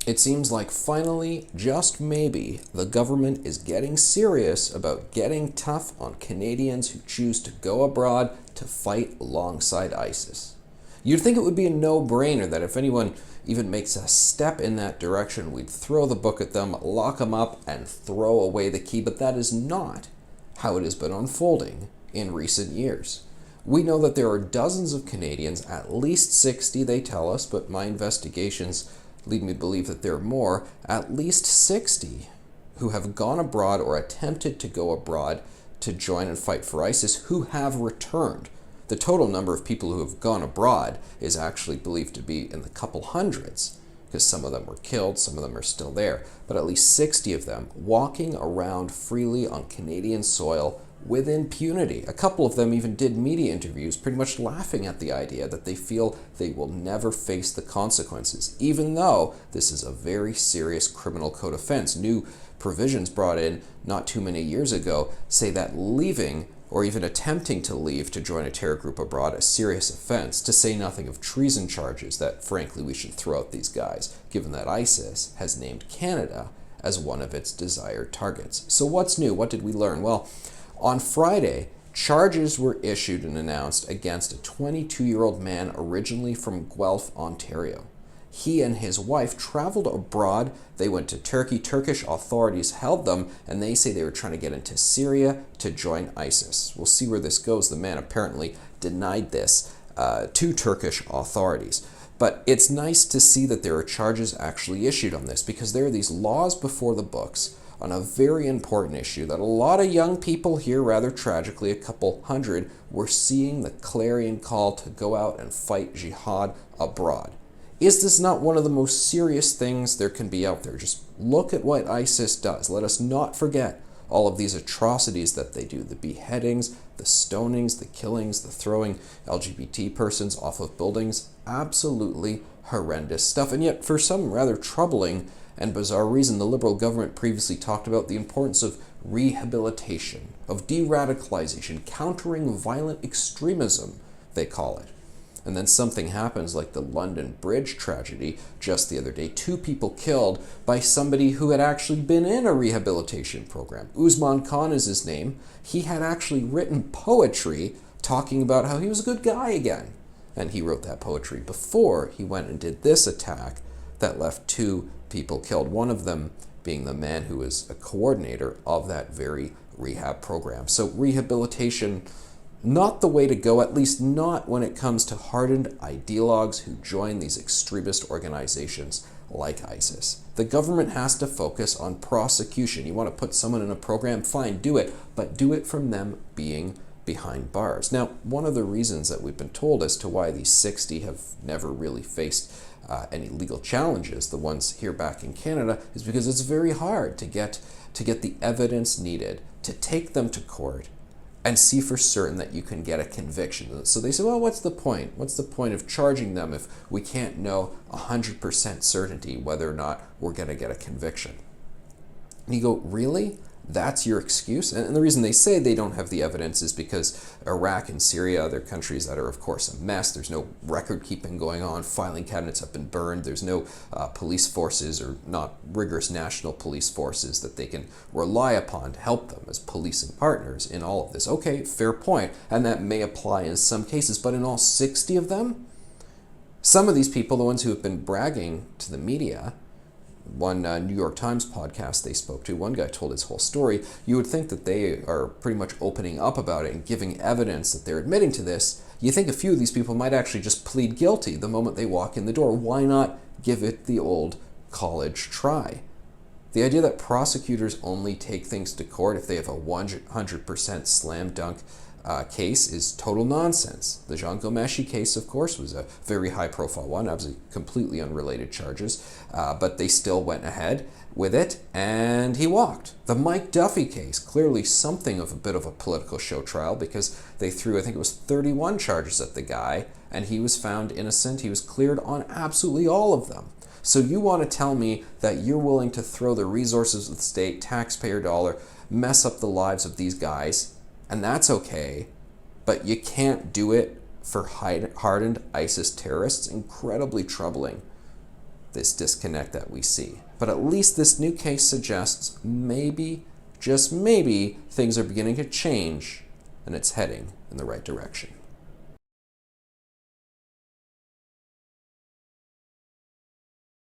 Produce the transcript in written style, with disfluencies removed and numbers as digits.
It seems like finally, just maybe, the government is getting serious about getting tough on Canadians who choose to go abroad to fight alongside ISIS. You'd think it would be a no-brainer that if anyone even makes a step in that direction, we'd throw the book at them, lock them up, and throw away the key, but that is not how it has been unfolding in recent years. We know that there are dozens of Canadians, at least 60 they tell us, but my investigations lead me to believe that there are more, at least 60 who have gone abroad or attempted to go abroad to join and fight for ISIS who have returned. The total number of people who have gone abroad is actually believed to be in the couple hundreds, because some of them were killed, some of them are still there, but at least 60 of them walking around freely on Canadian soil with impunity. A couple of them even did media interviews pretty much laughing at the idea that they feel they will never face the consequences, even though this is a very serious criminal code offense. New provisions brought in not too many years ago say that leaving or even attempting to leave to join a terror group abroad a serious offense, to say nothing of treason charges that frankly we should throw at these guys, given that ISIS has named Canada as one of its desired targets. So what's new? What did we learn? Well, on Friday, charges were issued and announced against a 22-year-old man originally from Guelph, Ontario. He and his wife traveled abroad. They went to Turkey. Turkish authorities held them, and they say they were trying to get into Syria to join ISIS. We'll see where this goes. The man apparently denied this to Turkish authorities. But it's nice to see that there are charges actually issued on this, because there are these laws before the books on a very important issue that a lot of young people here, rather tragically, a couple hundred, were seeing the clarion call to go out and fight jihad abroad. Is this not one of the most serious things there can be out there? Just look at what ISIS does. Let us not forget all of these atrocities that they do. The beheadings, the stonings, the killings, the throwing LGBT persons off of buildings. Absolutely horrendous stuff. And yet, for some rather troubling and bizarre reason, the Liberal government previously talked about the importance of rehabilitation, of de-radicalization, countering violent extremism, they call it. And then something happens like the London Bridge tragedy just the other day. 2 people killed by somebody who had actually been in a rehabilitation program. Usman Khan is his name. He had actually written poetry talking about how he was a good guy again. And he wrote that poetry before he went and did this attack that left 2 people killed, one of them being the man who was a coordinator of that very rehab program. So rehabilitation, not the way to go, at least not when it comes to hardened ideologues who join these extremist organizations like ISIS. The government has to focus on prosecution. You want to put someone in a program, fine, do it, but do it from them being behind bars. Now, one of the reasons that we've been told as to why these 60 have never really faced any legal challenges, the ones here back in Canada, is because it's very hard to get the evidence needed to take them to court and see for certain that you can get a conviction. So they say, well, what's the point? What's the point of charging them if we can't know 100% certainty whether or not we're going to get a conviction? And you go, really? That's your excuse? And the reason they say they don't have the evidence is because Iraq and Syria, other countries that are, of course, a mess. There's no record keeping going on. Filing cabinets have been burned. There's no police forces or not rigorous national police forces that they can rely upon to help them as policing partners in all of this. Okay, fair point. And that may apply in some cases, but in all 60 of them, some of these people, the ones who have been bragging to the media, one New York Times podcast they spoke to, one guy told his whole story. You would think that they are pretty much opening up about it and giving evidence that they're admitting to this. You think a few of these people might actually just plead guilty the moment they walk in the door. Why not give it the old college try? The idea that prosecutors only take things to court if they have a 100% slam dunk case is total nonsense. The Jean Gomeshi case, of course, was a very high-profile one, obviously completely unrelated charges, but they still went ahead with it, and he walked. The Mike Duffy case, clearly something of a bit of a political show trial, because they threw, I think it was 31 charges at the guy, and he was found innocent. He was cleared on absolutely all of them. So you want to tell me that you're willing to throw the resources of the state, taxpayer dollar, mess up the lives of these guys, and that's okay, but you can't do it for hardened ISIS terrorists? Incredibly troubling. this disconnect that we see. But at least this new case suggests maybe, just maybe, things are beginning to change and it's heading in the right direction.